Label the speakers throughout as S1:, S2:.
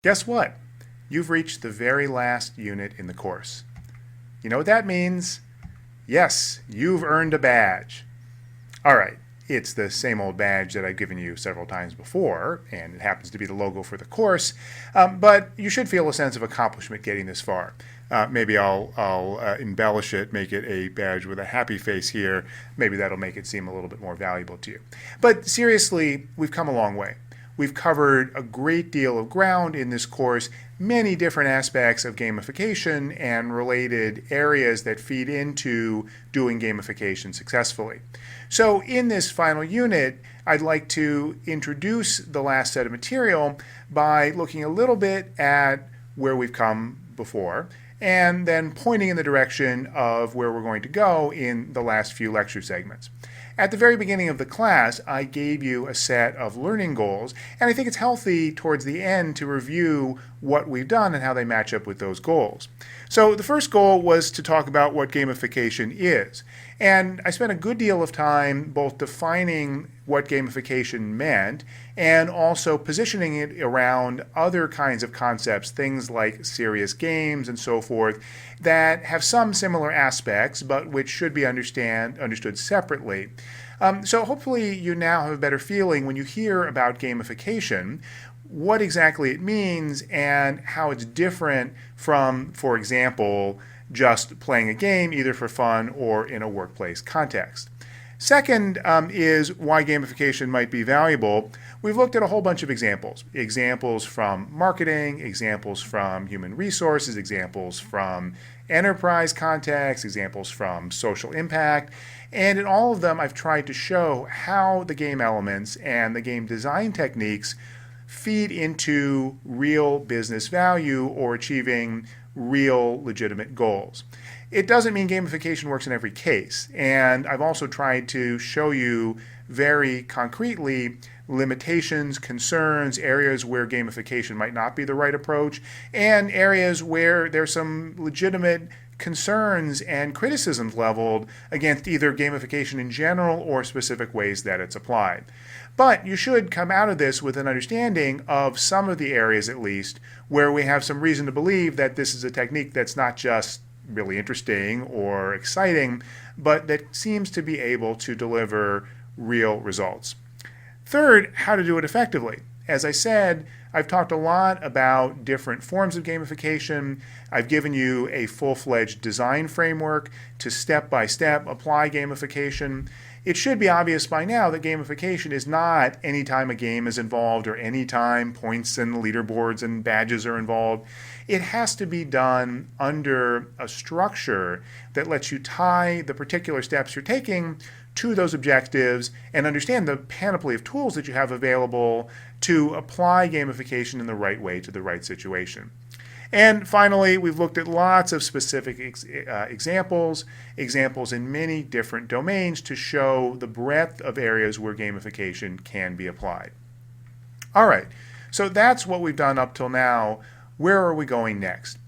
S1: Guess what? You've reached the very last unit in the course. You know what that means? Yes, you've earned a badge. All right, it's the same old badge that I've given you several times before, and it happens to be the logo for the course, but you should feel a sense of accomplishment getting this far. Maybe I'll embellish it, make it a badge with a happy face here. Maybe that'll make it seem a little bit more valuable to you. But seriously, we've come a long way. We've covered a great deal of ground in this course, many different aspects of gamification and related areas that feed into doing gamification successfully. So in this final unit, I'd like to introduce the last set of material by looking a little bit at where we've come before and then pointing in the direction of where we're going to go in the last few lecture segments. At the very beginning of the class, I gave you a set of learning goals, and I think it's healthy towards the end to review what we've done and how they match up with those goals. So the first goal was to talk about what gamification is. And I spent a good deal of time both defining what gamification meant and also positioning it around other kinds of concepts, things like serious games and so forth, that have some similar aspects but which should be understood separately. So hopefully you now have a better feeling when you hear about gamification, what exactly it means and how it's different from, for example, just playing a game either for fun or in a workplace context. Second is why gamification might be valuable. We've looked at a whole bunch of examples. Examples from marketing, examples from human resources, examples from enterprise context, examples from social impact. And in all of them, I've tried to show how the game elements and the game design techniques feed into real business value or achieving real legitimate goals. It doesn't mean gamification works in every case, and I've also tried to show you very concretely limitations, concerns, areas where gamification might not be the right approach, and areas where there's some legitimate concerns and criticisms leveled against either gamification in general or specific ways that it's applied. But you should come out of this with an understanding of some of the areas, at least, where we have some reason to believe that this is a technique that's not just really interesting or exciting, but that seems to be able to deliver real results. Third, how to do it effectively. As I said, I've talked a lot about different forms of gamification. I've given you a full-fledged design framework to step-by-step apply gamification. It should be obvious by now that gamification is not any time a game is involved or any time points and leaderboards and badges are involved. It has to be done under a structure that lets you tie the particular steps you're taking to those objectives and understand the panoply of tools that you have available to apply gamification in the right way to the right situation. And finally, we've looked at lots of specific examples in many different domains to show the breadth of areas where gamification can be applied. All right, so that's what we've done up till now. Where are we going next?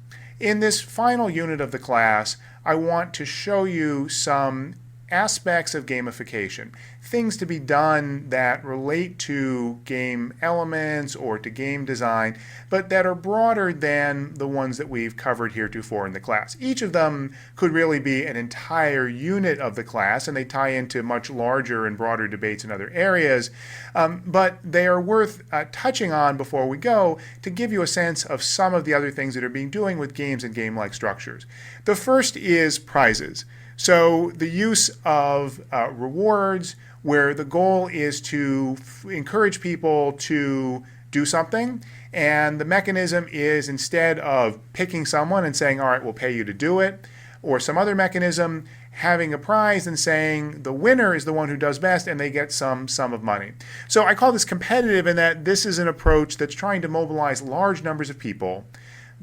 S1: In this final unit of the class, I want to show you some aspects of gamification, things to be done that relate to game elements or to game design, but that are broader than the ones that we've covered heretofore in the class. Each of them could really be an entire unit of the class, and they tie into much larger and broader debates in other areas, but they are worth touching on before we go to give you a sense of some of the other things that are being doing with games and game-like structures. The first is prizes. So the use of rewards where the goal is to encourage people to do something, and the mechanism is instead of picking someone and saying, all right, we'll pay you to do it, or some other mechanism, having a prize and saying the winner is the one who does best and they get some sum of money. So I call this competitive in that this is an approach that's trying to mobilize large numbers of people,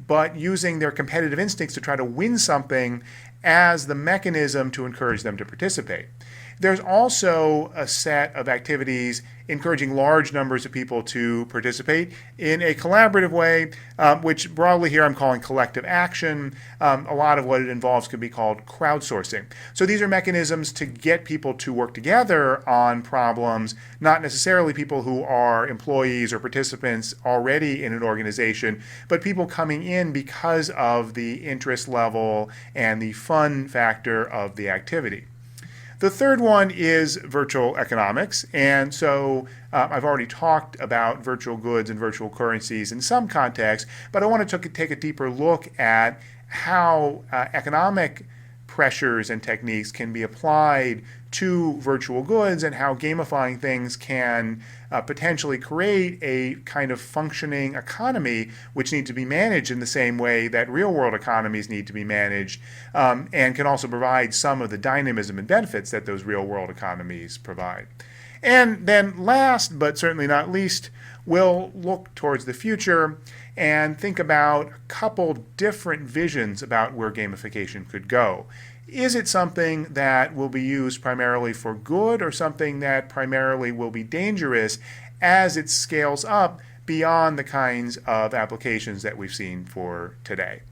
S1: but using their competitive instincts to try to win something as the mechanism to encourage them to participate. There's also a set of activities encouraging large numbers of people to participate in a collaborative way, which broadly here I'm calling collective action. A lot of what it involves could be called crowdsourcing. So these are mechanisms to get people to work together on problems, not necessarily people who are employees or participants already in an organization, but people coming in because of the interest level and the fun factor of the activity. The third one is virtual economics, and so I've already talked about virtual goods and virtual currencies in some context, but I want to take a deeper look at how economic pressures and techniques can be applied to virtual goods and how gamifying things can potentially create a kind of functioning economy which needs to be managed in the same way that real world economies need to be managed, and can also provide some of the dynamism and benefits that those real world economies provide. And then last but certainly not least, we'll look towards the future and think about a couple different visions about where gamification could go. Is it something that will be used primarily for good or something that primarily will be dangerous as it scales up beyond the kinds of applications that we've seen for today?